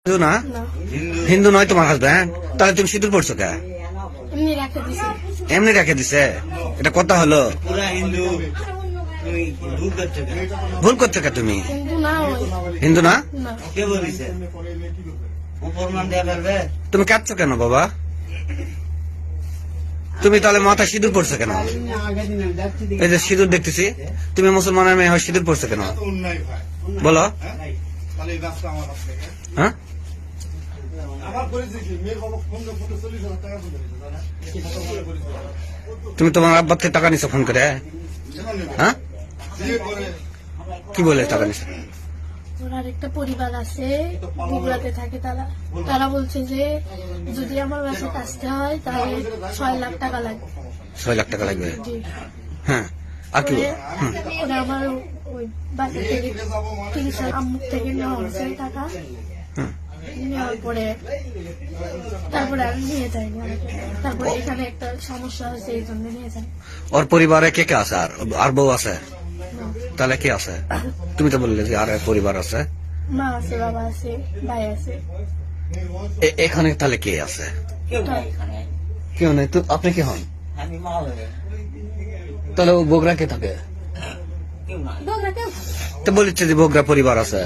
হিন্দু না? হিন্দু নয় তোমার হাজবেন্ড? তাহলে তুমি সিঁদুর পড়ছো কে? এমনি রেখে দিছে। এটা কথা হলো? ভুল করছো কে তুমি? হিন্দু না? তুমি কাঁদছো কেন বাবা? তুমি তাহলে মাথা সিঁদুর পড়ছো কেন? এই যে সিঁদুর দেখতেছি, তুমি মুসলমানের মেয়ে হয় সিঁদুর পড়ছো কেন বলো? হ্যাঁ, তুমি তোমার আব্বার থেকে টাকা নিছো ফোন করে? হ্যাঁ, কি বলে টাকা নিছো? ওনার একটা পরিবার আছে, বগুড়াতে থাকে। তারা বলছে যে যদি আমার বাসায় আসতে হয় তাহলে 6 লাখ টাকা লাগবে। 6 লাখ টাকা লাগবে? হ্যাঁ, আর কি? ওরা আমার ওই বাসা থেকে 30 আম্মুর থেকে নেওয়া হয়েছে টাকা। নেওয়ার পরে তারপরে আমি নিয়ে যাইনি। তারপরে এখানে একটা সমস্যা হয়েছে, এই জন্য নিয়ে যাই। ওর পরিবারে কে কে আছে? আর বউ আছে? তাহলে কে আছে? তুমি তো বললে যে আর পরিবার আছে। মা আছে, বাবা আছে, ভাই আছে। এখানে তাহলে কে আছে? কেউ নেই তো? আপনি কি হন? তাহলে ও বগুড়া কে থাকে? তো বলেছে যে বগুড়া পরিবার আছে।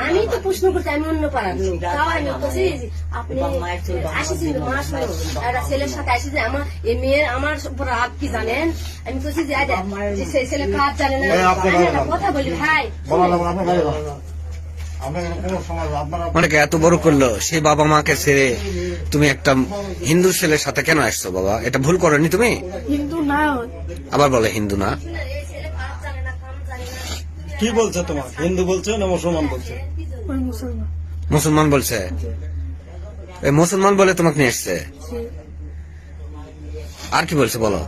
আমি তো প্রশ্ন করছি, আমি অন্য পাড়ার লোক। তাও আমি বলছি আপনি আসেছেন ছেলের সাথে আসি যে আমার এই মেয়ের আমার উপর রাগ কি জানেন? আমি বলছি যে সেই ছেলে কাজ জানে না, কথা বলি ভাই। অনেকে এত বড় করলো, সেই বাবা মাকে ছেড়ে তুমি একটা হিন্দু ছেলের সাথে কেন আসছো বাবা? এটা ভুল করনি তুমি? হিন্দু না। আবার বলে হিন্দু না? কি বলছে তোমার? হিন্দু বলছে না মুসলমান বলছে? মুসলমান। মুসলমান বলছে? এই মুসলমান বলে তোমাকে নিয়ে এসছে? আর কি বলছে বলো?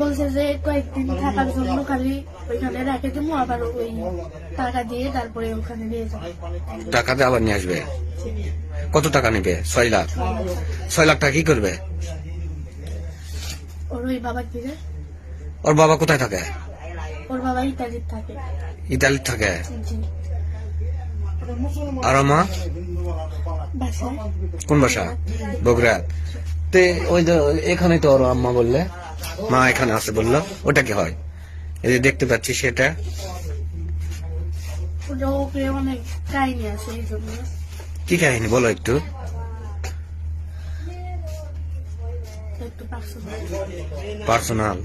বলছে যে কয়েকদিন থাকার জন্য খালি ওইখানে রেখে দেবো, আবার ওই টাকা দিয়ে তারপরে ওখানে নিয়ে যাবো। টাকা দিয়ে আবার নিয়ে আসবে? কত টাকা নিবে? 6 লাখ? 6 লাখ টাকা কি করবে? ওর ওই বাবা দিবে। ওর বাবা কোথায় থাকে? ওর বাবা ইতালির থাকে। ইতালির থাকে? জি। আর মা বাসায়। কোন বাসা? বগুড়া। তে ওই যে এখানে তো ওর আম্মা বললে, মা এখানে আছে বললো, ওটা কি হয়? এই যে দেখতে পাচ্ছি সেটা। ওকে অনেক কাহিনী আছে, এই জন্য। কি কাহিনী বলো একটু? একটু পার্সোনাল।